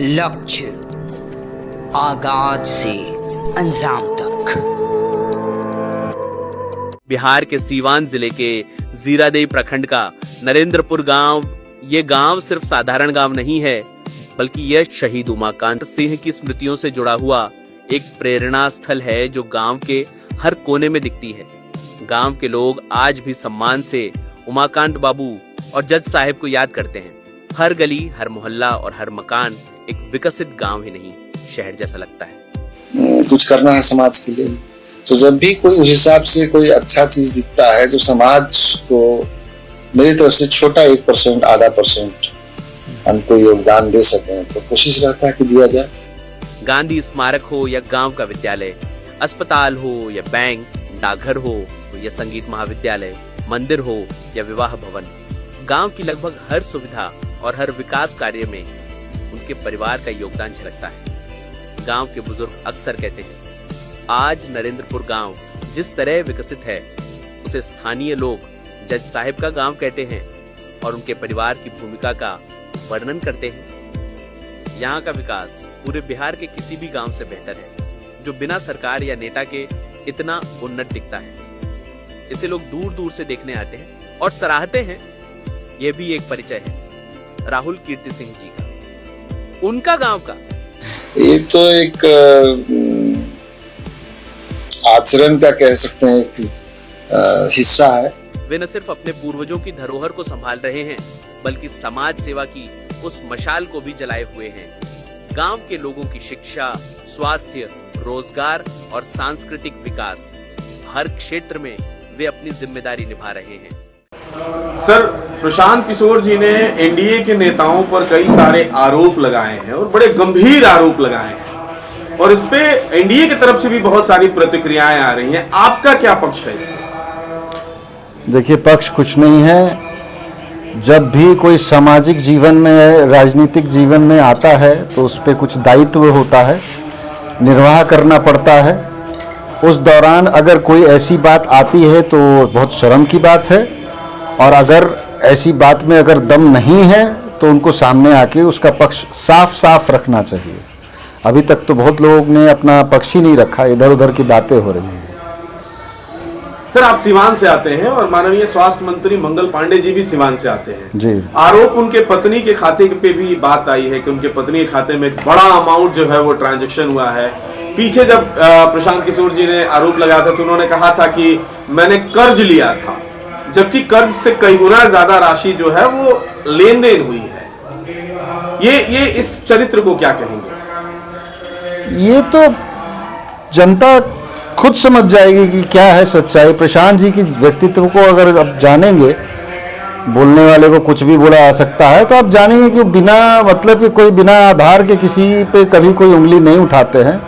लक्ष्य आगाज से अंजाम तक। बिहार के सीवान जिले के जीरादेई प्रखंड का नरेंद्रपुर गांव, ये गांव सिर्फ साधारण गांव नहीं है, बल्कि यह शहीद उमाकांत सिंह की स्मृतियों से जुड़ा हुआ एक प्रेरणा स्थल है जो गांव के हर कोने में दिखती है। गांव के लोग आज भी सम्मान से उमाकांत बाबू और जज साहब को याद करते हैं। हर गली, हर मोहल्ला और हर मकान एक विकसित गांव ही नहीं, शहर जैसा लगता है। कुछ करना है समाज के लिए, तो जब भी कोई उस हिसाब से कोई अच्छा चीज दिखता है जो समाज को मेरी तरफ से छोटा 1%, आधा % हमको योगदान दे सके, तो कोशिश रहता है कि दिया जाए। गांधी स्मारक हो या गांव का विद्यालय, अस्पताल हो या बैंक, डाकघर हो या संगीत महाविद्यालय, मंदिर हो या विवाह भवन, गांव की लगभग हर सुविधा और हर विकास कार्य में उनके परिवार का योगदान झलकता है। गांव के बुजुर्ग अक्सर कहते हैं, आज नरेंद्रपुर गांव जिस तरह विकसित है, उसे स्थानीय लोग जज साहब का गांव कहते हैं और उनके परिवार की भूमिका का वर्णन करते हैं। यहाँ का विकास पूरे बिहार के किसी भी गांव से बेहतर है, जो बिना सरकार या नेता के इतना उन्नत दिखता है। इसे लोग दूर दूर से देखने आते हैं और सराहते हैं। यह भी एक परिचय है राहुल कीर्ति सिंह जी का, उनका गांव का। ये तो एक आचरण का कह सकते हैं एक हिस्सा है। वे न सिर्फ अपने पूर्वजों की धरोहर को संभाल रहे हैं, बल्कि समाज सेवा की उस मशाल को भी जलाए हुए हैं। गांव के लोगों की शिक्षा, स्वास्थ्य, रोजगार और सांस्कृतिक विकास, हर क्षेत्र में वे अपनी जिम्मेदारी निभा रहे हैं। सर, प्रशांत किशोर जी ने एनडीए के नेताओं पर कई सारे आरोप लगाए हैं और बड़े गंभीर आरोप लगाए हैं, और इस पे एनडीए की तरफ से भी बहुत सारी प्रतिक्रियाएं आ रही हैं। आपका क्या पक्ष है इसमें? देखिए, पक्ष कुछ नहीं है। जब भी कोई सामाजिक जीवन में, राजनीतिक जीवन में आता है तो उस पर कुछ दायित्व होता है, निर्वाह करना पड़ता है। उस दौरान अगर कोई ऐसी बात आती है तो बहुत शर्म की बात है, और अगर ऐसी बात में अगर दम नहीं है तो उनको सामने आके उसका पक्ष साफ साफ रखना चाहिए। अभी तक तो बहुत लोगों ने अपना पक्ष ही नहीं रखा, इधर उधर की बातें हो रही हैं। सर, आप सिवान से आते हैं और माननीय स्वास्थ्य मंत्री मंगल पांडे जी भी सिवान से आते हैं जी। आरोप उनके पत्नी के खाते पे भी बात आई है कि उनके पत्नी के खाते में बड़ा अमाउंट जो है वो ट्रांजैक्शन हुआ है। पीछे जब प्रशांत किशोर जी ने आरोप लगाया था तो उन्होंने कहा था कि मैंने कर्ज लिया था, जबकि कर्ज से कई गुना ज्यादा राशि जो है वो लेन देन हुई है। ये इस चरित्र को क्या कहेंगे? ये तो जनता खुद समझ जाएगी कि क्या है सच्चाई। प्रशांत जी की व्यक्तित्व को अगर आप जानेंगे, बोलने वाले को कुछ भी बोला जा सकता है, तो आप जानेंगे कि बिना मतलब कि कोई बिना आधार के किसी पे कभी कोई उंगली नहीं उठाते हैं।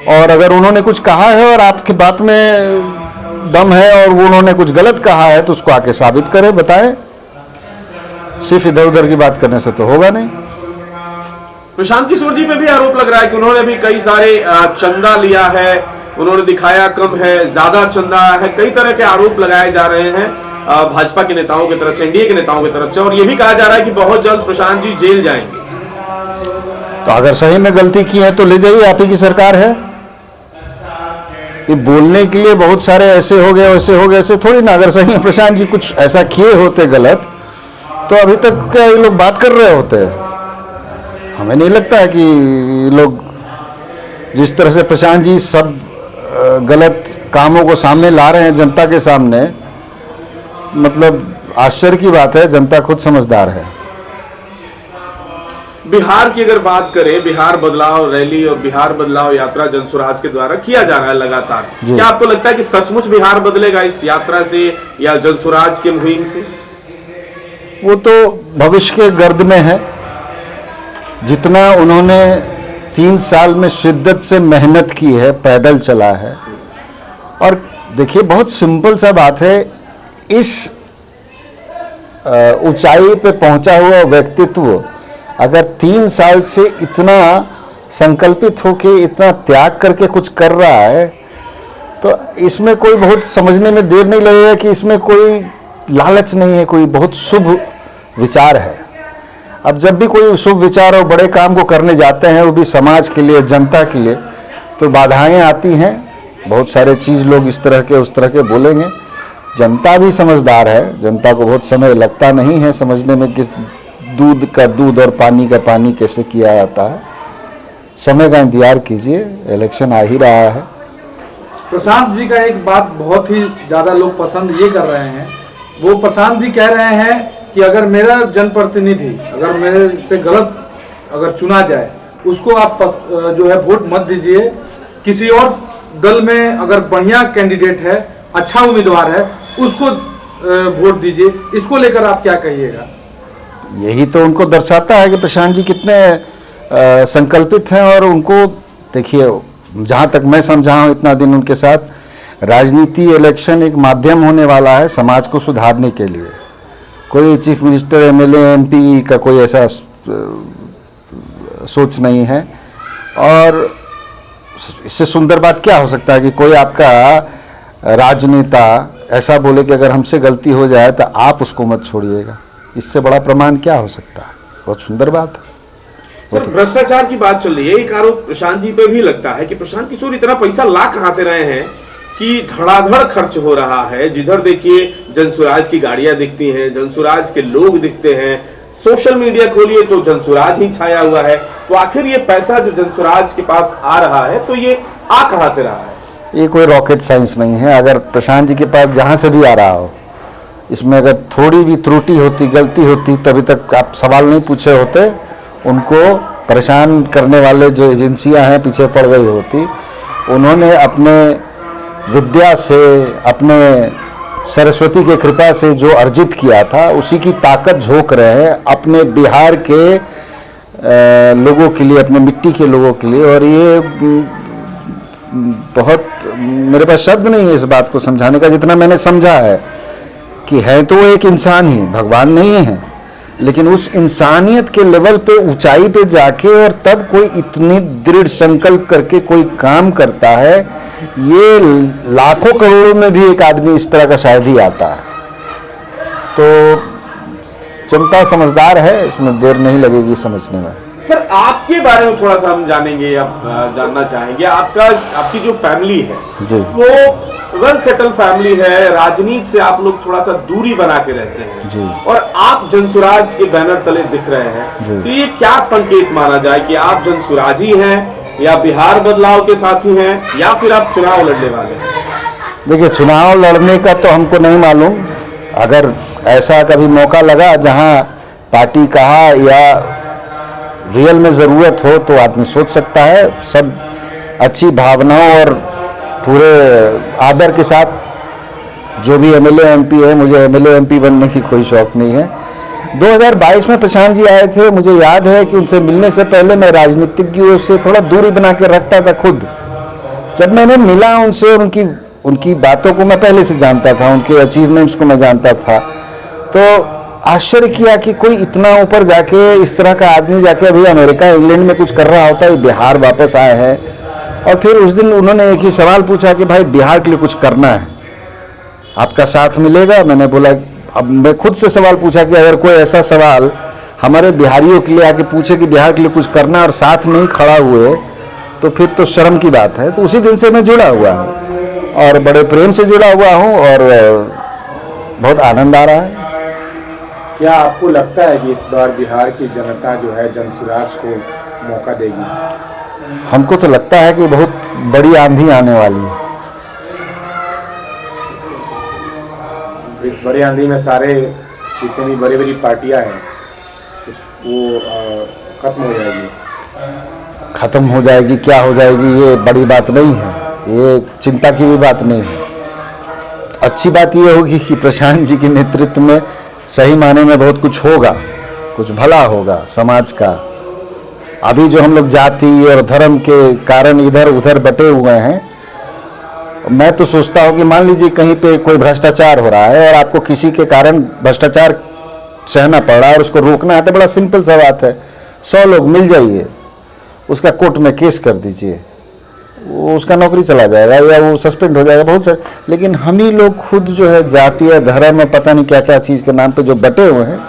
और अगर उन्होंने कुछ कहा है और आपकी बात में दम है और वो उन्होंने कुछ गलत कहा है तो उसको आके साबित करे, बताए। सिर्फ इधर उधर की बात करने से तो होगा नहीं। प्रशांत किशोर जी पे भी आरोप लग रहा है कि उन्होंने भी कई सारे चंदा लिया है, उन्होंने दिखाया कम है, ज्यादा चंदा है। कई तरह के आरोप लगाए जा रहे हैं भाजपा के नेताओं की तरफ से, एनडीए के नेताओं की तरफ से, और ये भी कहा जा रहा है कि बहुत जल्द प्रशांत जी जेल जाएंगे। तो अगर सही में गलती की है तो ले जाइए, आप ही की सरकार है। ये बोलने के लिए बहुत सारे ऐसे हो गए, वैसे हो गए, ऐसे थोड़ी ना। अगर सही में प्रशांत जी कुछ ऐसा किए होते गलत, तो अभी तक क्या ये लोग बात कर रहे होते? हमें नहीं लगता है कि लोग जिस तरह से प्रशांत जी सब गलत कामों को सामने ला रहे हैं जनता के सामने, मतलब आश्चर्य की बात है। जनता खुद समझदार है। बिहार की अगर बात करें, बिहार बदलाव रैली और बिहार बदलाव यात्रा जनसुराज के द्वारा किया जा रहा है लगातार, क्या आपको लगता है कि सचमुच बिहार बदलेगा इस यात्रा से या जनसुराज के मुहिम से? वो तो भविष्य के गर्द में है। जितना उन्होंने 3 साल में शिद्दत से मेहनत की है, पैदल चला है। और देखिए, बहुत सिंपल सा बात है, इस ऊंचाई पे पहुंचा हुआ व्यक्तित्व अगर 3 साल से इतना संकल्पित होके, इतना त्याग करके कुछ कर रहा है, तो इसमें कोई बहुत समझने में देर नहीं लगेगा कि इसमें कोई लालच नहीं है, कोई बहुत शुभ विचार है। अब जब भी कोई शुभ विचार और बड़े काम को करने जाते हैं, वो भी समाज के लिए, जनता के लिए, तो बाधाएं आती हैं। बहुत सारे चीज़ लोग इस तरह के उस तरह के बोलेंगे। जनता भी समझदार है, जनता को बहुत समय लगता नहीं है समझने में कि दूध का दूध और पानी का पानी कैसे किया जाता है। समय का इंतजार कीजिए, इलेक्शन आ ही रहा है। प्रशांत जी का एक बात बहुत ही ज़्यादा लोग पसंद ये कर रहे हैं, वो प्रशांत जी कह रहे हैं कि अगर मेरा जनप्रतिनिधि अगर मेरे से गलत अगर चुना जाए, उसको आप जो है वोट मत दीजिए, किसी और दल में अगर बढ़िया कैंडिडेट है, अच्छा उम्मीदवार है, उसको वोट दीजिए। इसको लेकर आप क्या कहिएगा? यही तो उनको दर्शाता है कि प्रशांत जी कितने संकल्पित हैं। और उनको देखिए, जहाँ तक मैं समझा हूँ इतना दिन उनके साथ, राजनीति, इलेक्शन एक माध्यम होने वाला है समाज को सुधारने के लिए। कोई चीफ मिनिस्टर, एमएलए, एमपी का कोई ऐसा सोच नहीं है। और इससे सुंदर बात क्या हो सकता है कि कोई आपका राजनेता ऐसा बोले कि अगर हमसे गलती हो जाए तो आप उसको मत छोड़िएगा। इससे बड़ा प्रमाण क्या हो सकता है? बहुत सुंदर बात है। सर, भ्रष्टाचार की बात चल रही है, एक आरोप प्रशांत जी पे भी लगता है कि प्रशांत किशोर इतना पैसा ला कहां से रहे हैं कि धड़ाधड़ खर्च हो रहा है। जिधर देखिए जनसुराज की गाड़ियां दिखती हैं, जनसुराज के लोग दिखते हैं, सोशल मीडिया खोलिए तो जनसुराज ही छाया हुआ है। तो आखिर ये पैसा जो जनसुराज के पास आ रहा है, तो ये आ कहां से रहा है? ये कोई रॉकेट साइंस नहीं है। अगर प्रशांत जी के पास जहां से भी आ रहा हो, इसमें अगर थोड़ी भी त्रुटि होती, गलती होती, तभी तक आप सवाल नहीं पूछे होते। उनको परेशान करने वाले जो एजेंसियां हैं पीछे पड़ गई होती। उन्होंने अपने विद्या से, अपने सरस्वती के कृपा से जो अर्जित किया था, उसी की ताकत झोंक रहे हैं अपने बिहार के लोगों के लिए, अपने मिट्टी के लोगों के लिए। और ये बहुत, मेरे पास शब्द नहीं है इस बात को समझाने का। जितना मैंने समझा है कि है तो वो एक इंसान ही, भगवान नहीं है, लेकिन उस इंसानियत के लेवल पे, ऊंचाई पे जाके और तब कोई इतनी दृढ़ संकल्प करके कोई काम करता है, ये लाखों करोड़ों में भी एक आदमी इस तरह का शायद ही आता है। तो जनता समझदार है, इसमें देर नहीं लगेगी समझने में। सर, आपके बारे में थोड़ा सा हम जानेंगे, आप जानना चाहेंगे। आपकी जो फैमिली है जी, वो वेल सेटल फैमिली है, राजनीति से आप लोग थोड़ा सा दूरी बना के रहते हैं जी। और आप जनसुराज के बैनर तले दिख रहे हैं, तो ये क्या संकेत माना जाए कि आप जनसुराजी हैं, या बिहार बदलाव के साथी हैं, या फिर आप चुनाव लड़ने वाले हैं? देखिए, चुनाव लड़ने का तो हमको नहीं मालूम। अगर ऐसा कभी मौका लगा जहां पार्टी कहा या रियल में ज़रूरत हो तो आदमी सोच सकता है। सब अच्छी भावनाओं और पूरे आदर के साथ जो भी एमएलए एमपी है, मुझे एमएलए एमपी बनने की कोई शौक नहीं है। 2022 में प्रशांत जी आए थे, मुझे याद है कि उनसे मिलने से पहले मैं राजनीतिज्ञों से थोड़ा दूरी बना के रखता था खुद। जब मैंने मिला उनसे, उनकी बातों को मैं पहले से जानता था, उनके अचीवमेंट्स को मैं जानता था, तो आश्चर्य किया कि कोई इतना ऊपर जाके, इस तरह का आदमी जाके अभी अमेरिका, इंग्लैंड में कुछ कर रहा होता है, बिहार वापस आए हैं। और फिर उस दिन उन्होंने एक ही सवाल पूछा कि भाई बिहार के लिए कुछ करना है, आपका साथ मिलेगा? मैंने बोला, अब मैं खुद से सवाल पूछा कि अगर कोई ऐसा सवाल हमारे बिहारियों के लिए आके पूछे कि बिहार के लिए कुछ करना और साथ नहीं खड़ा हुए, तो फिर तो शर्म की बात है। तो उसी दिन से मैं जुड़ा हुआ हूँ और बड़े प्रेम से जुड़ा हुआ हूँ और बहुत आनंद आ रहा है। क्या आपको लगता है कि इस बार बिहार की जनता जो है जनसुराज को मौका देगी? हमको तो लगता है कि बहुत बड़ी आंधी आने वाली है। इस बड़ी आंधी में सारे जितनी बड़ी बड़ी पार्टियां हैं वो खत्म हो जाएगी। खत्म हो जाएगी, क्या हो जाएगी, ये बड़ी बात नहीं है, ये चिंता की भी बात नहीं है। अच्छी बात ये होगी कि प्रशांत जी के नेतृत्व में सही माने में बहुत कुछ होगा, कुछ भला होगा समाज का। अभी जो हम लोग जाति और धर्म के कारण इधर उधर बटे हुए हैं, मैं तो सोचता हूँ कि मान लीजिए कहीं पे कोई भ्रष्टाचार हो रहा है और आपको किसी के कारण भ्रष्टाचार सहना पड़ रहा है और उसको रोकना है, तो बड़ा सिंपल सा बात है, 100 लोग मिल जाइए, उसका कोर्ट में केस कर दीजिए, वो उसका नौकरी चला जाएगा या वो सस्पेंड हो जाएगा, बहुत सारे। लेकिन हम ही लोग खुद जो है जातीय धर्म में पता नहीं क्या क्या चीज़ के नाम पे जो बटे हुए हैं,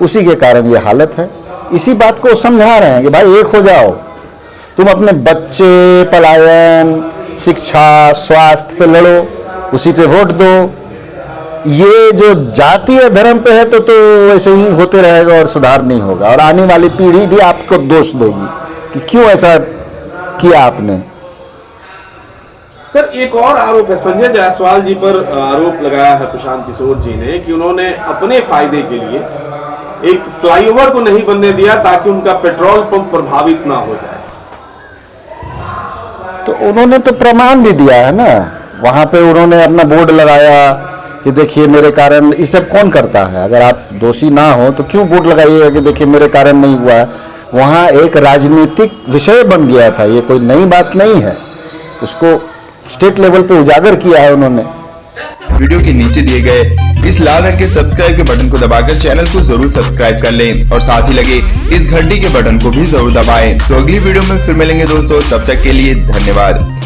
उसी के कारण ये हालत है। इसी बात को समझा रहे हैं कि भाई एक हो जाओ, तुम अपने बच्चे, पलायन, शिक्षा, स्वास्थ्य पे लड़ो, उसी पे वोट दो। ये जो जातीय धर्म पे है तो वैसे ही होते रहेगा और सुधार नहीं होगा, और आने वाली पीढ़ी भी आपको दोष देगी कि क्यों ऐसा किया आपने। सर एक और आरोप है, संजय जायसवाल जी पर आरोप लगाया है प्रशांत किशोर जी ने कि उन्होंने अपने फायदे के लिए एक फ्लाईओवर को नहीं बनने दिया ताकि उनका पेट्रोल पंप प्रभावित ना हो जाए। तो उन्होंने तो प्रमाण भी दिया है ना, वहां पे उन्होंने अपना बोर्ड लगाया कि देखिए मेरे कारण। ये सब कौन करता है? अगर आप दोषी ना हो तो क्यों बोर्ड लगाइएगा कि देखिए मेरे कारण नहीं हुआ है। वहां एक राजनीतिक विषय बन गया था, ये कोई नई बात नहीं है, उसको स्टेट लेवल पे उजागर किया है उन्होंने। वीडियो के नीचे दिए गए इस लाल रंग के सब्सक्राइब के बटन को दबाकर चैनल को जरूर सब्सक्राइब कर लें और साथ ही लगे इस घंटी के बटन को भी जरूर दबाएं। तो अगली वीडियो में फिर मिलेंगे दोस्तों, तब तक के लिए धन्यवाद।